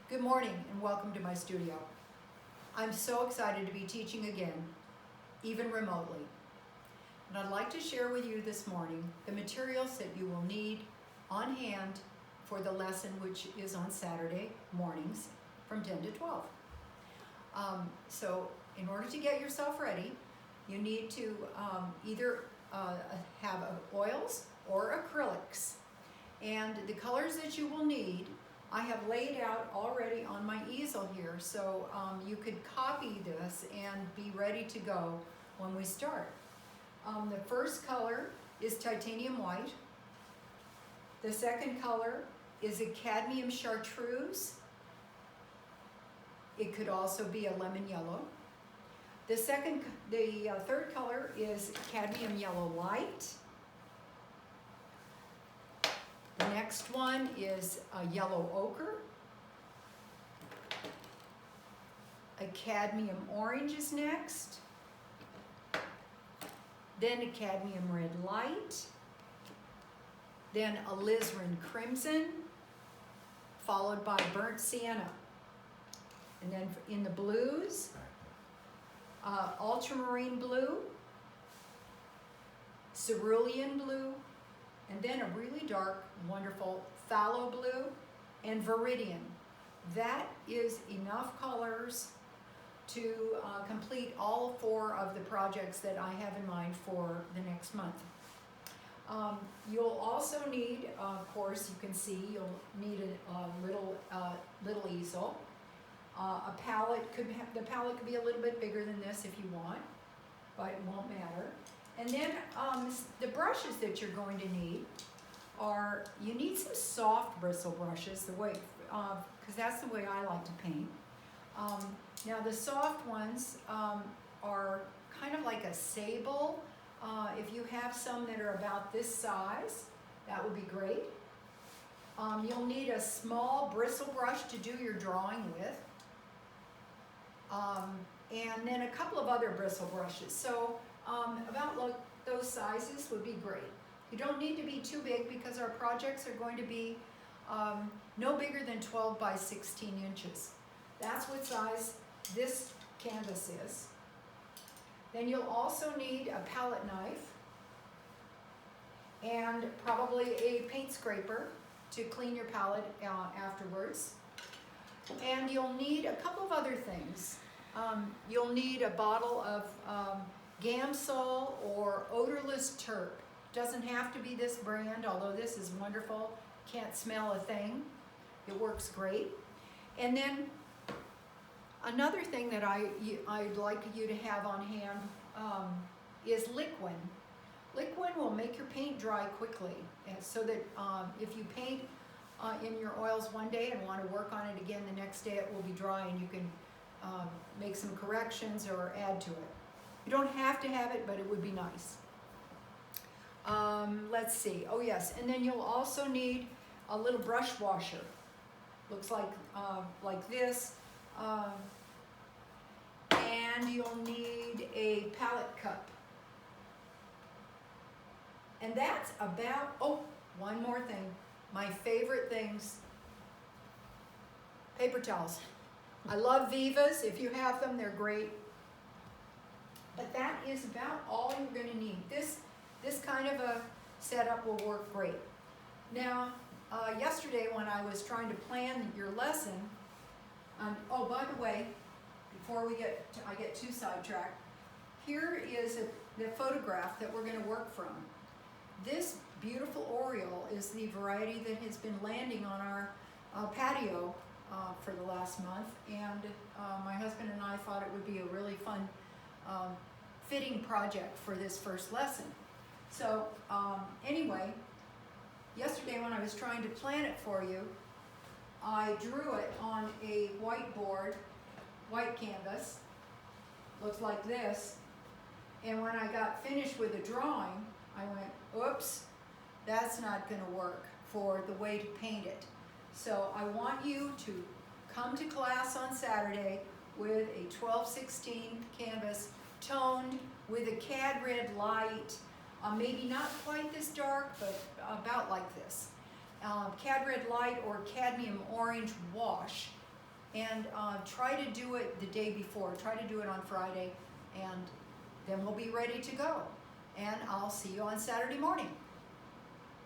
Good morning and welcome to my studio. I'm so excited to be teaching again, even remotely. And I'd like to share with you this morning the materials that you will need on hand for the lesson, which is on Saturday mornings from 10 to 12. So in order to get yourself ready, you need to either have oils or acrylics. And the colors that you will need I have laid out already on my easel here, so you could copy this and be ready to go when we start. The first color is titanium white. The second color is a cadmium chartreuse. It could also be a lemon yellow. The third color is cadmium yellow light. The next one is a yellow ochre. A cadmium orange is next. Then a cadmium red light. Then alizarin crimson, followed by burnt sienna. And then in the blues, ultramarine blue, cerulean blue, and then a really dark, wonderful phthalo blue and viridian. That is enough colors to complete all 4 of the projects that I have in mind for the next month. You'll also need, of course, you can see, you'll need a little easel. A palette the palette could be a little bit bigger than this if you want, but it won't matter. And then the brushes that you're going to need are, you need some soft bristle brushes, because that's the way I like to paint. Now the soft ones are kind of like a sable. If you have some that are about this size, that would be great. You'll need a small bristle brush to do your drawing with. And then a couple of other bristle brushes. So about those sizes would be great. You don't need to be too big because our projects are going to be no bigger than 12 by 16 inches. That's what size this canvas is. Then you'll also need a palette knife and probably a paint scraper to clean your palette afterwards. And you'll need a couple of other things. You'll need a bottle of Gamsol or odorless terp. Doesn't have to be this brand, although this is wonderful. Can't smell a thing. It works great. And then another thing that I'd like you to have on hand is liquid. Liquid will make your paint dry quickly, so that if you paint in your oils one day and want to work on it again the next day, it will be dry and you can make some corrections or add to it. You don't have to have it, but it would be nice. Let's see. Oh yes, and then you'll also need a little brush washer. Looks like this. And you'll need a palette cup. And that's about, oh, one more thing. My favorite things, paper towels. I love Vivas. If you have them, they're great. But that is about all you're going to need. This kind of a setup will work great. Now, yesterday when I was trying to plan your lesson, oh, by the way, before I get too sidetracked, here is the photograph that we're going to work from. This beautiful oriole is the variety that has been landing on our patio for the last month, and my husband and I thought it would be a really fun fitting project for this first lesson. So anyway, yesterday when I was trying to plan it for you, I drew it on a whiteboard, white canvas, looks like this, and when I got finished with the drawing, I went, oops, that's not going to work for the way to paint it. So I want you to come to class on Saturday with a 1216 canvas toned with a cad red light, maybe not quite this dark, but about like this. Cad red light or cadmium orange wash and try to do it the day before. Try to do it on Friday, and then we'll be ready to go. And I'll see you on Saturday morning.